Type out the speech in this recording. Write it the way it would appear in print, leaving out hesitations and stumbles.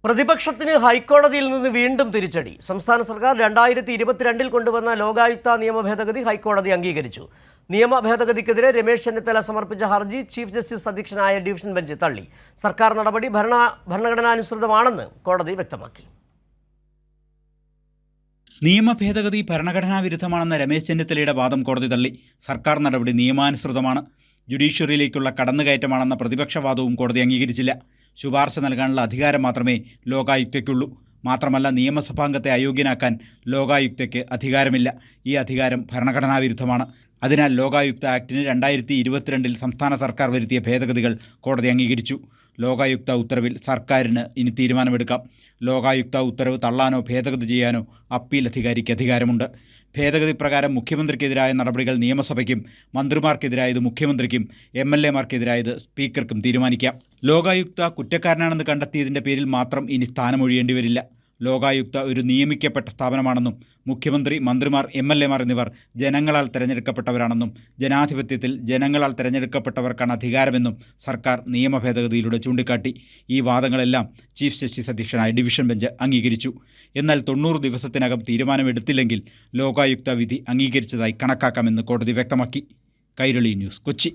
പ്രതിപക്ഷത്തിന് ഹൈക്കോടതിയിൽ നിന്ന് വീണ്ടും തിരിച്ചടി. സംസ്ഥാന സർക്കാർ 2022 കൊണ്ടുവന്ന ലോകായുക്ത നിയമ ഭേദഗതി ഹൈക്കോടതി അംഗീകരിച്ചു. നിയമ ഭേദഗതിക്കെതിരെ രമേശ് ചെന്നിത്തല സമർപ്പിച്ച ഹർജി ചീഫ് ജസ്റ്റിസ് അധ്യക്ഷനായ ഡിവിഷൻ ബെഞ്ച് തള്ളി. സർക്കാർ നടപടി ഭരണഘടനാനുസൃതമാണെന്ന് കോടതി വ്യക്തമാക്കി. നിയമ ഭേദഗതി ഭരണഘടനാ വിരുദ്ധമാണെന്ന രമേശ് ചെന്നിത്തലയുടെ വാദം കോടതി തള്ളി. സർക്കാർ നടപടി നിയമാനുസൃതമാണ്. ജുഡീഷ്യറിയിലേക്കുള്ള കടന്നുകയറ്റമാണെന്ന പ്രതിപക്ഷവാദവും കോടതി അംഗീകരിച്ചില്ല. ശുപാർശ നൽകാനുള്ള അധികാരം മാത്രമേ ലോകായുക്തയ്ക്കുള്ളൂ. മാത്രമല്ല, നിയമസഭാംഗത്തെ അയോഗ്യനാക്കാൻ ലോകായുക്തയ്ക്ക് അധികാരമില്ല. ഈ അധികാരം ഭരണഘടനാ വിരുദ്ധമാണ്. അതിനാൽ ലോകായുക്ത ആക്ടിന് 2022 സംസ്ഥാന സർക്കാർ വരുത്തിയ ഭേദഗതികൾ കോടതി അംഗീകരിച്ചു. ലോകായുക്ത ഉത്തരവിൽ സർക്കാരിന് ഇനി തീരുമാനമെടുക്കാം. ലോകായുക്ത ഉത്തരവ് തള്ളാനോ ഭേദഗതി ചെയ്യാനോ അപ്പീൽ അധികാരിക്ക് അധികാരമുണ്ട്. ഭേദഗതി പ്രകാരം മുഖ്യമന്ത്രിക്കെതിരായ നടപടികൾ നിയമസഭയ്ക്കും, മന്ത്രിമാർക്കെതിരായത് മുഖ്യമന്ത്രിക്കും, MLA-മാർക്കെതിരായത് സ്പീക്കർക്കും തീരുമാനിക്കാം. ലോകായുക്ത കുറ്റക്കാരനാണെന്ന് കണ്ടെത്തിയതിൻ്റെ പേരിൽ മാത്രം ഇനി സ്ഥാനമൊഴിയേണ്ടി വരില്ല. ലോകായുക്ത ഒരു നിയമിക്കപ്പെട്ട സ്ഥാപനമാണെന്നും മുഖ്യമന്ത്രി, മന്ത്രിമാർ, MLA-മാർ എന്നിവർ ജനങ്ങളാൽ തിരഞ്ഞെടുക്കപ്പെട്ടവരാണെന്നും ജനാധിപത്യത്തിൽ ജനങ്ങളാൽ തിരഞ്ഞെടുക്കപ്പെട്ടവർക്കാണ് അധികാരമെന്നും സർക്കാർ നിയമ ഭേദഗതിയിലൂടെ ചൂണ്ടിക്കാട്ടി. ഈ വാദങ്ങളെല്ലാം ചീഫ് ജസ്റ്റിസ് അധ്യക്ഷനായ ഡിവിഷൻ ബെഞ്ച് അംഗീകരിച്ചു. എന്നാൽ 90 ദിവസത്തിനകം തീരുമാനമെടുത്തില്ലെങ്കിൽ ലോകായുക്ത വിധി അംഗീകരിച്ചതായി കണക്കാക്കാമെന്ന് കോടതി വ്യക്തമാക്കി. കൈരളി ന്യൂസ്, കൊച്ചി.